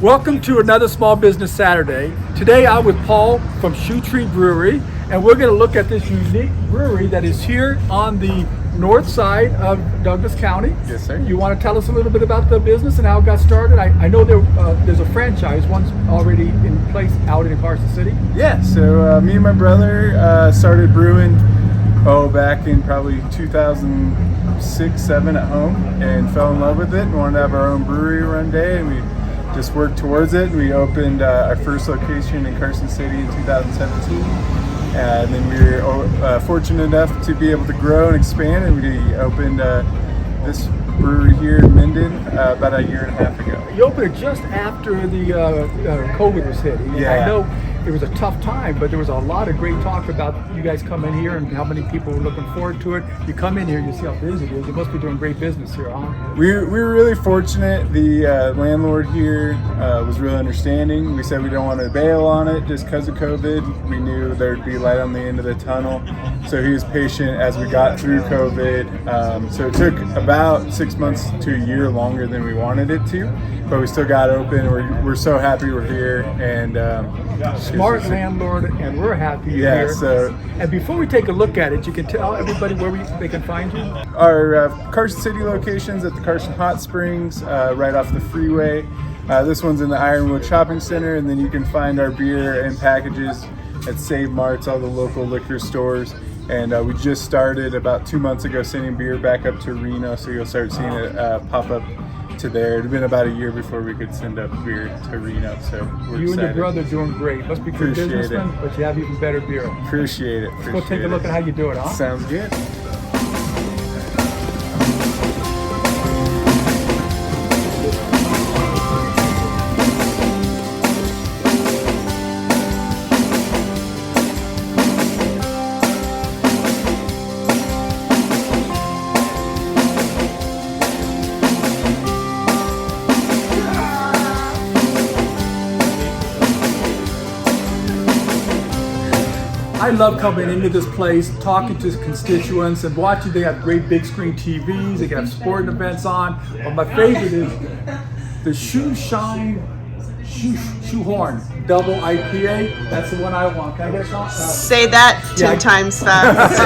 Welcome to another Small Business Saturday. Today I'm with Paul from Shoe Tree Brewery, and we're going to look at this unique brewery that is here on the north side of Douglas County. Yes, sir. You want to tell us a little bit about the business and how it got started? I know there's a franchise, one's already in place out in Carson City. Yeah, so me and my brother started brewing back in probably 2006-07 at home, and fell in love with it and wanted to have our own brewery one day, and we just worked towards it. We opened our first location in Carson City in 2017, and then we were fortunate enough to be able to grow and expand, and we opened this brewery here in Minden about a year and a half ago. You opened it just after the COVID was hitting. Yeah. I know it was a tough time, but there was a lot of great talk about you guys coming here and how many people were looking forward to it. You come in here, you see how busy it is. You must be doing great business here, huh? We were really fortunate. The landlord here was really understanding. We said we don't want to bail on it just because of COVID. We knew there'd be light on the end of the tunnel. So he was patient as we got through COVID. So it took about 6 months to a year longer than we wanted it to, but we still got open. We're so happy we're here, and smart landlord, and we're happy you're here. So, and before we take a look at it, you can tell everybody where they can find you. Our Carson City locations at the Carson Hot Springs, right off the freeway. This one's in the Ironwood Shopping Center, and then you can find our beer and packages at Save Marts, all the local liquor stores. And we just started about 2 months ago sending beer back up to Reno, so you'll start seeing it pop up to there. It's been about a year before we could send up beer to Reno, so we're You excited. and your brother doing great. Must be good businessmen, but you have even better beer. Appreciate it. Let's go take a look at how you do it, huh? Sounds good. I love coming into this place, talking to constituents and watching. They have great big screen TVs, they can have sporting events on. But my favorite is the Shoehorn Double IPA. That's the one I want. Can I get a shot? Say that 2 times fast.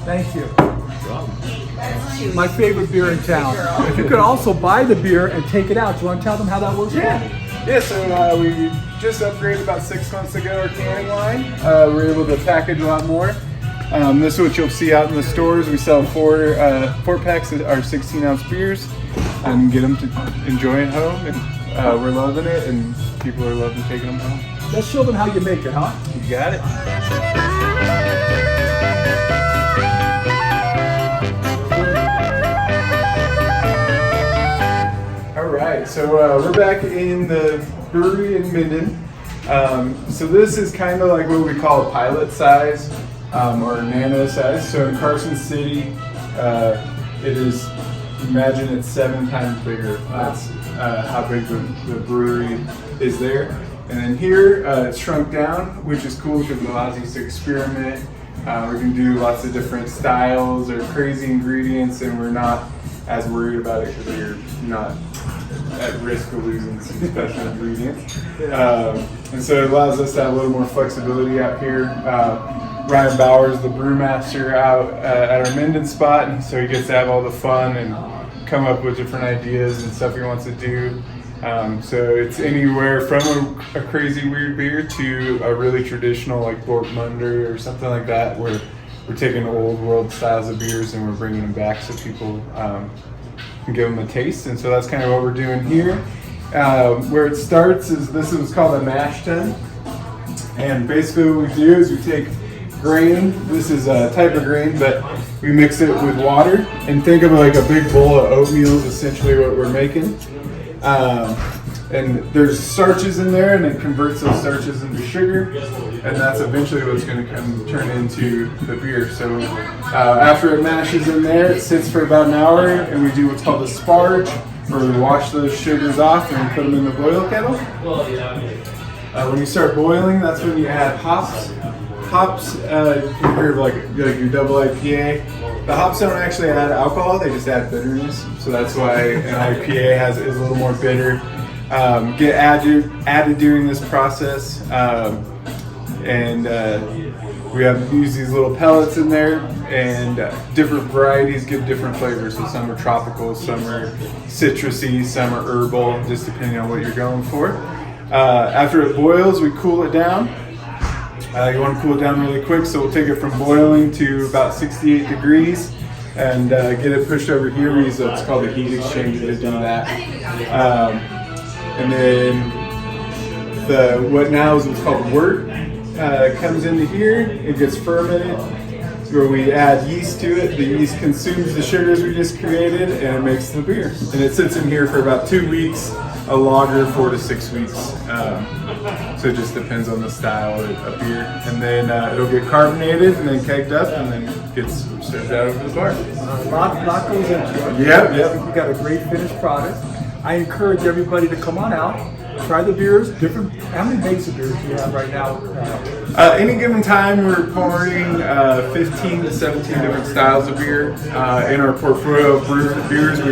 Thank you. My favorite beer in town. You could also buy the beer and take it out. Do you want to tell them how that works? Yeah, so we just upgraded about 6 months ago our canning line. We're able to package a lot more. This is what you'll see out in the stores. We sell four packs of our 16-ounce beers and get them to enjoy at home. And we're loving it, and people are loving taking them home. Let's show them how you make it, huh? You got it. So we're back in the brewery in Minden. So this is kind of like what we call a pilot size or nano size. So in Carson City, it is, imagine it's 7 times bigger. That's how big the brewery is there. And then here it's shrunk down, which is cool because it allows us to experiment. We can do lots of different styles or crazy ingredients, and we're not as worried about it because we're not at risk of losing some special ingredients. And so it allows us to have a little more flexibility out here. Ryan Bowers, the brewmaster out at our Minden spot, and so he gets to have all the fun and come up with different ideas and stuff he wants to do. So it's anywhere from a crazy weird beer to a really traditional like Borkmunder or something like that, where we're taking old world styles of beers and we're bringing them back so people and give them a taste. And so that's kind of what we're doing here. Where it starts is this is called a mash tun, and basically what we do is we take grain. This is a type of grain, but we mix it with water, and think of it like a big bowl of oatmeal is essentially what we're making. And there's starches in there, and it converts those starches into sugar, and that's eventually what's going to turn into the beer. So after it mashes in there, it sits for about an hour, and we do what's called a sparge, where we wash those sugars off and we put them in the boil kettle. When you start boiling, that's when you add hops. hops, you hear of like your double IPA. The hops don't actually add alcohol; they just add bitterness. So that's why an IPA is a little more bitter. Get added during this process, and we use these little pellets in there, and different varieties give different flavors. So some are tropical, some are citrusy, some are herbal, just depending on what you're going for. After it boils, we cool it down. You want to cool it down really quick, so we'll take it from boiling to about 68 degrees and get it pushed over here. We use what's called a heat exchanger to do that. And then what now is what's called wort comes into here. It gets fermented, where we add yeast to it. The yeast consumes the sugars we just created, and it makes the beer. And it sits in here for about 2 weeks. A lager, 4 to 6 weeks. So it just depends on the style of beer. And then it'll get carbonated and then kegged up and then gets served out of the bar. A lot goes into it. Yep. We got a great finished product. I encourage everybody to come on out, try the beers. How many basic beers do you have right now? Any given time, we're pouring 15 to 17 different styles of beer. In our portfolio of beers,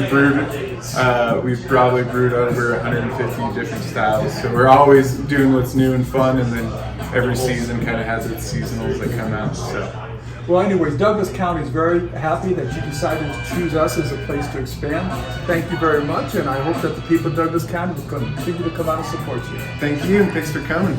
we've probably brewed over 150 different styles. So we're always doing what's new and fun, and then every season kind of has its seasonals that come out. So. Well, anyways, Douglas County is very happy that you decided to choose us as a place to expand. Thank you very much, and I hope that the people of Douglas County will continue to come out and support you. Thank you, and thanks for coming.